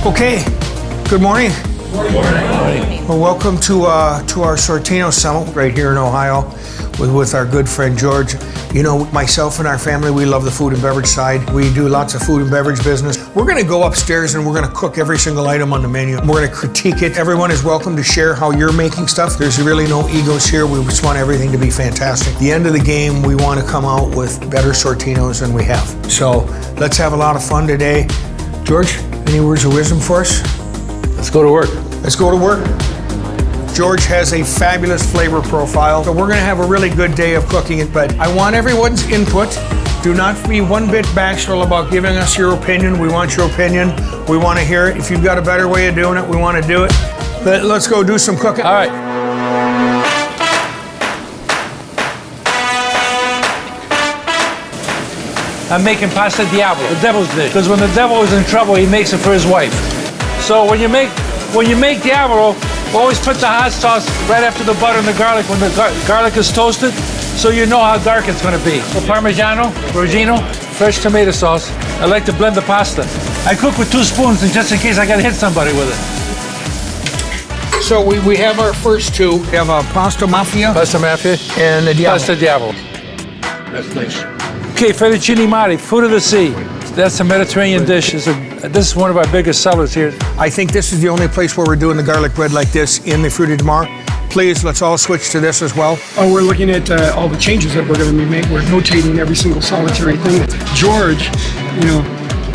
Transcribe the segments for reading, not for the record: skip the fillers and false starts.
Okay, good morning. Good morning. Well, welcome to our Sortino Summit right here in Ohio with our good friend George. You know, myself and our family, we love the food and beverage side. We do lots of food and beverage business. We're gonna go upstairs and we're gonna cook every single item on the menu. We're gonna critique it. Everyone is welcome to share how you're making stuff. There's really no egos here. We just want everything to be fantastic. At the end of the game, we wanna come out with better Sortinos than we have. So let's have a lot of fun today. George, any words of wisdom for us? Let's go to work. Let's go to work. George has a fabulous flavor profile, so we're gonna have a really good day of cooking it, but I want everyone's input. Do not be one bit bashful about giving us your opinion. We want your opinion. We wanna hear it. If you've got a better way of doing it, we wanna do it. Let's go do some cooking. All right. I'm making pasta diavolo, the devil's dish, because when the devil is in trouble, he makes it for his wife. So when you make diavolo, always put the hot sauce right after the butter and the garlic when the garlic is toasted, so you know how dark it's going to be. So Parmigiano, Reggiano, fresh tomato sauce. I like to blend the pasta. I cook with 2 spoons, and just in case I got to hit somebody with it. So we have our first two. We have a pasta mafia. Pasta mafia. And the diavolo. Pasta diavolo. That's nice. Okay, fettuccine mare, food of the sea. That's a Mediterranean dish. This is one of our biggest sellers here. I think this is the only place where we're doing the garlic bread like this in the fruit de mar. Please, let's all switch to this as well. Oh, we're looking at all the changes that we're going to be making. We're notating every single solitary thing. George, you know,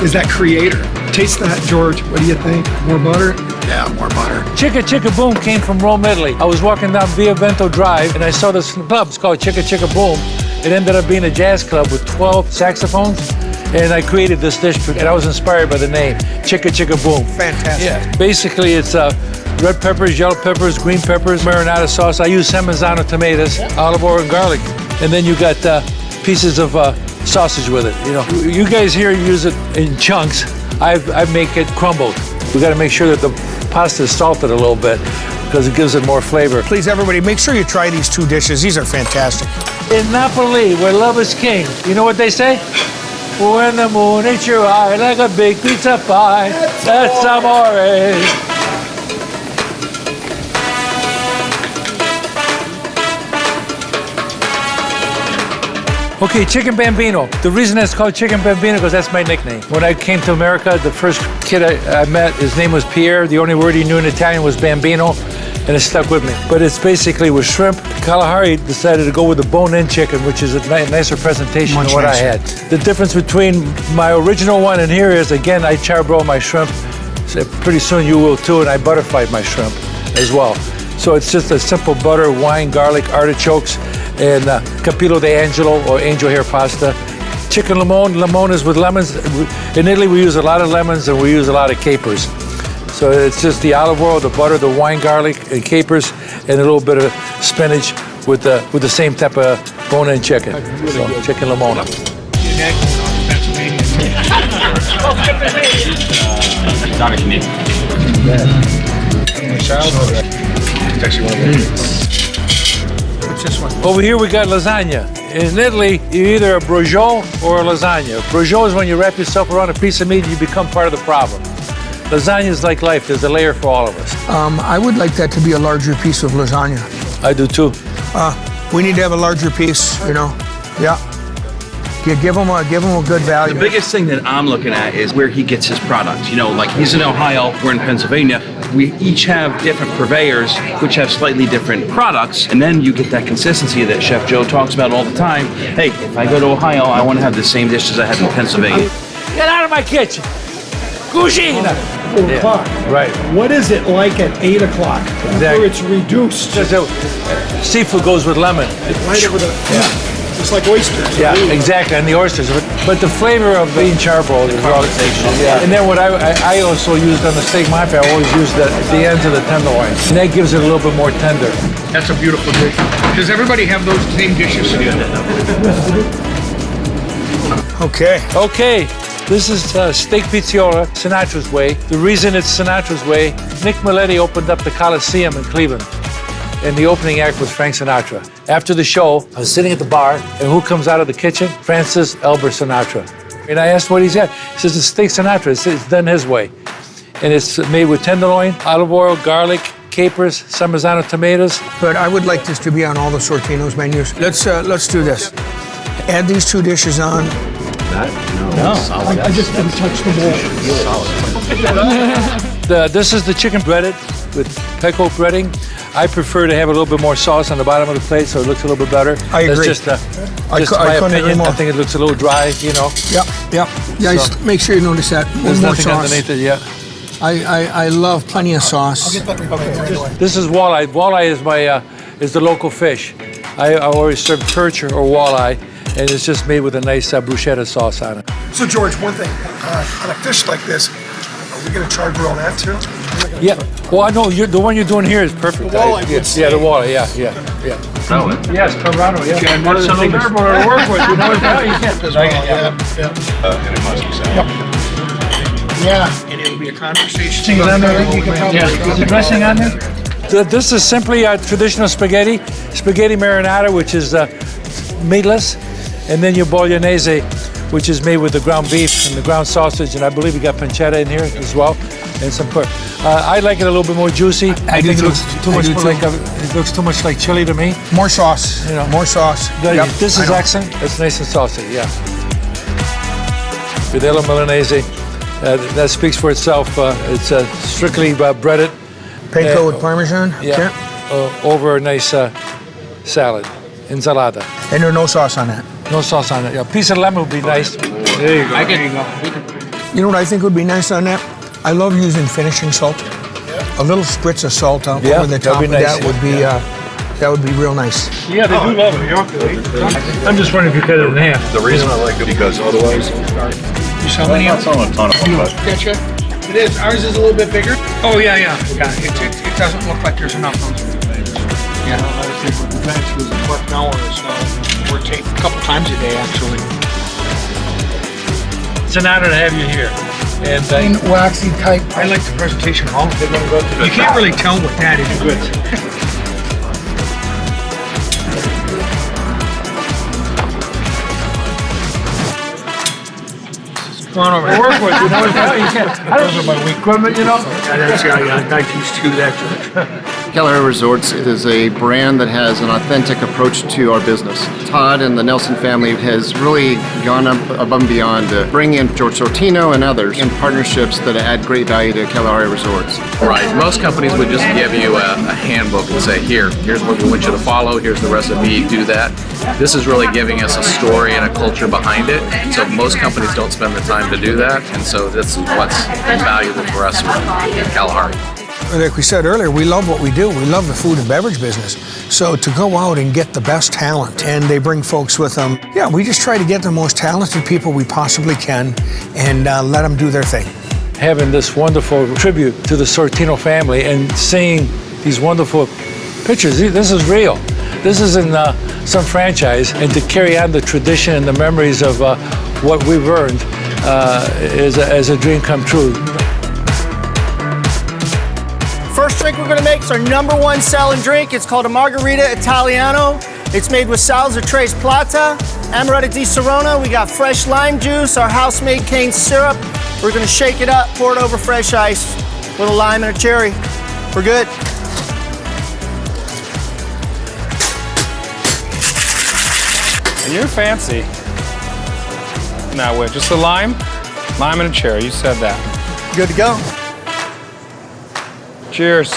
is that creator. Taste that, George. What do you think? More butter? Yeah, more butter. Chicka Chicka Boom came from Rome, Italy. I was walking down Via Vento Drive, and I saw this club. It's called Chicka Chicka Boom. It ended up being a jazz club with 12 saxophones. And I created this dish, and I was inspired by the name, Chicka Chicka Boom. Fantastic. Yeah. Basically, it's red peppers, yellow peppers, green peppers, marinara sauce. I use Parmesan tomatoes, olive oil, and garlic. And then you got pieces of sausage with it. You know, you guys here use it in chunks. I make it crumbled. We got to make sure that the pasta is salted a little bit because it gives it more flavor. Please, everybody, make sure you try these 2 dishes. These are fantastic. In Napoli, where love is king, you know what they say? When the moon hits your eye like a big pizza pie, that's amore. Okay, Chicken Bambino. The reason it's called Chicken Bambino because that's my nickname. When I came to America, the first kid I met, his name was Pierre. The only word he knew in Italian was Bambino, and it stuck with me. But it's basically with shrimp. Kalahari decided to go with the bone-in chicken, which is a nicer presentation than what I had. The difference between my original one and here is, again, I charbroil my shrimp. So pretty soon you will too, and I butterflied my shrimp as well. So it's just a simple butter, wine, garlic, artichokes, and capillo d'angelo or angel hair pasta. Chicken limon. Limon is with lemons. In Italy, we use a lot of lemons and we use a lot of capers. So it's just the olive oil, the butter, the wine, garlic, and capers, and a little bit of spinach with the same type of bone-in chicken. So chicken limona. Not a Canadian. It's actually one of What's this one? Over here we got lasagna. In Italy, you're either a bruschetta or a lasagna. Bruschetta is when you wrap yourself around a piece of meat and you become part of the problem. Lasagna is like life. There's a layer for all of us. I would like that to be a larger piece of lasagna. I do too. We need to have a larger piece, you know. Yeah. Give him a good value. The biggest thing that I'm looking at is where he gets his product. You know, like he's in Ohio, we're in Pennsylvania. We each have different purveyors, which have slightly different products, and then you get that consistency that Chef Joe talks about all the time. Hey, if I go to Ohio, I want to have the same dishes I had in Pennsylvania. Get out of my kitchen. Cucina. 4 o'clock. Right. What is it like at 8 o'clock? Where it's reduced. Seafood goes with lemon. Right over the, it's like oysters. Yeah, exactly, and the oysters. But the flavor of being charbroiled is all. Yeah. And then what I also used on the steak mafia, I always use the ends of the tenderloin. And that gives it a little bit more tender. That's a beautiful dish. Does everybody have those same dishes? Okay. Okay. This is steak pizziola, Sinatra's way. The reason it's Sinatra's way, Nick Milletti opened up the Coliseum in Cleveland. And the opening act was Frank Sinatra. After the show, I was sitting at the bar, and who comes out of the kitchen? Francis Albert Sinatra. And I asked what he's at. He says, it's steak Sinatra. It's done his way. and it's made with tenderloin, olive oil, garlic, capers, some Mazzano tomatoes. But I would like this to be on all the Sortino's menus. Let's do this. Add these 2 dishes on. I just didn't touch the ball. This is the chicken breaded with peco breading. I prefer to have a little bit more sauce on the bottom of the plate so it looks a little bit better. I agree. That's just I my couldn't agree opinion. more. I think it looks a little dry, you know. Yeah. Guys, make sure you notice that. There's More nothing sauce. underneath it yet. I love plenty of sauce. This is walleye. Walleye is the local fish. I always serve perch or walleye, and it's just made with a nice bruschetta sauce on it. So George, one thing, on a fish like this, are we going to char grill that too? Yeah. Well, I know the one you're doing here is perfect. The walleye would Yeah, the walleye. Yeah. Yes, Carrano. Yeah. That's a little bit more to work with. You know, you can't. Yeah, and it'll be a conversation. Is the dressing on there? This is simply traditional spaghetti marinara, which is meatless, and then your bolognese, which is made with the ground beef and the ground sausage, and I believe you got pancetta in here as well, and some pork. I like it a little bit more juicy. I think it looks too much like chili to me. More sauce. You know. More sauce. Yep, This is excellent. It's nice and saucy. Yeah. Vitello Milanese. That speaks for itself. It's strictly breaded. Panko with Parmesan. Yeah. Over a nice salad, ensalada. And there's no sauce on that. No sauce on it. Yeah, a piece of lemon would be nice. There you go. You know what I think would be nice on that? I love using finishing salt. A little spritz of salt over the top that'd be of nice. that would be real nice. Yeah, they do love it. I'm just wondering if you cut it in half. The reason I like it because otherwise, You sell many I'm not selling a ton of them, but Getcha? It is. Ours is a little bit bigger. Oh, yeah. It doesn't look like there's enough of them. Yeah, I think with the bench was a quarter hour or so. We're taking a couple times a day, actually. It's an honor to have you here. And Waxy type. I like the presentation of all of it. You can't really tell what that is. Good. Come on over. work with you know. Those are my weak equipment, you know. I'm not used to that, George. Kalahari Resorts is a brand that has an authentic approach to our business. Todd and the Nelson family has really gone up above and beyond to bring in George Sortino and others in partnerships that add great value to Kalahari Resorts. Right. Most companies would just give you a handbook and say, here's what we want you to follow, here's the recipe, do that. This is really giving us a story and a culture behind it. So most companies don't spend the time to do that, and so this is what's invaluable for us with Kalahari. Like we said earlier, we love what we do. We love the food and beverage business. So to go out and get the best talent, and they bring folks with them, we just try to get the most talented people we possibly can and let them do their thing. Having this wonderful tribute to the Sortino family and seeing these wonderful pictures, this is real. This isn't some franchise, and to carry on the tradition and the memories of what we've earned is a dream come true. First drink we're gonna make is our #1 selling drink. It's called a Margarita Italiano. It's made with Salsa Tres Plata, Amaretto di Serrano. We got fresh lime juice, our house-made cane syrup. We're gonna shake it up, pour it over fresh ice, a little lime and a cherry. We're good. And you're fancy. Now wait, just a lime and a cherry. You said that. Good to go. Cheers.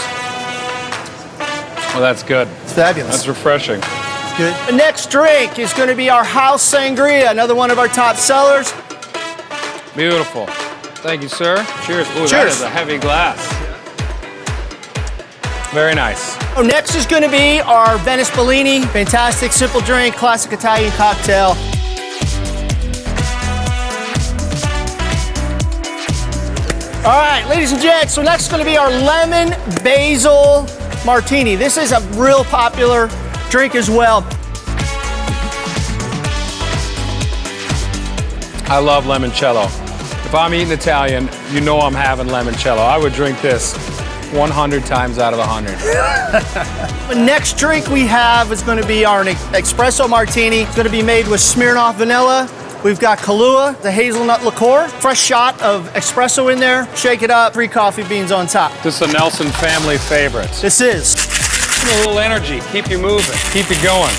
Well, that's good. It's fabulous. That's refreshing. Good. The next drink is going to be our house sangria, another one of our top sellers. Beautiful. Thank you, sir. Cheers. Ooh, Cheers. that is a heavy glass. Very nice. Oh, next is going to be our Venice Bellini. Fantastic, simple drink, classic Italian cocktail. All right, ladies and gents, so next is going to be our lemon basil martini. This is a real popular drink as well. I love limoncello. If I'm eating Italian, you know I'm having limoncello. I would drink this 100 times out of 100. The next drink we have is going to be our espresso martini. It's going to be made with Smirnoff vanilla, We've got Kahlua, the hazelnut liqueur, fresh shot of espresso in there. Shake it up, 3 coffee beans on top. This is a Nelson family favorite. This is. A little energy, keep you moving, keep you going.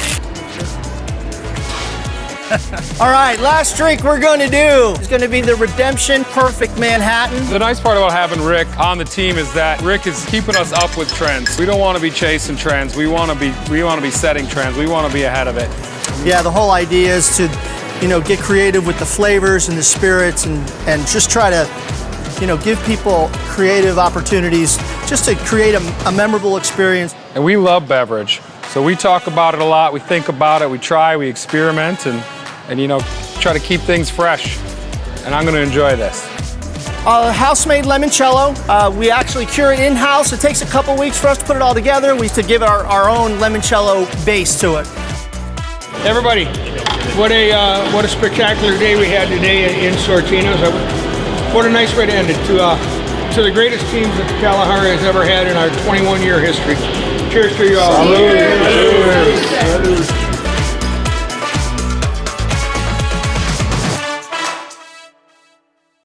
All right, last drink we're going to do is going to be the Redemption Perfect Manhattan. The nice part about having Rick on the team is that Rick is keeping us up with trends. We don't want to be chasing trends. We want to be setting trends. We want to be ahead of it. Yeah, the whole idea is to, get creative with the flavors and the spirits and just try to, give people creative opportunities just to create a memorable experience. And we love beverage. So we talk about it a lot. We think about it. We try. We experiment and try to keep things fresh. And I'm going to enjoy this. House-made limoncello. We actually cure it in-house. It takes a couple weeks for us to put it all together. We have to give it our own limoncello base to it. Everybody, what a spectacular day we had today in Sortino's. What a nice way to end it to the greatest teams that the Kalahari has ever had in our 21-year history. Cheers to you all. Salud.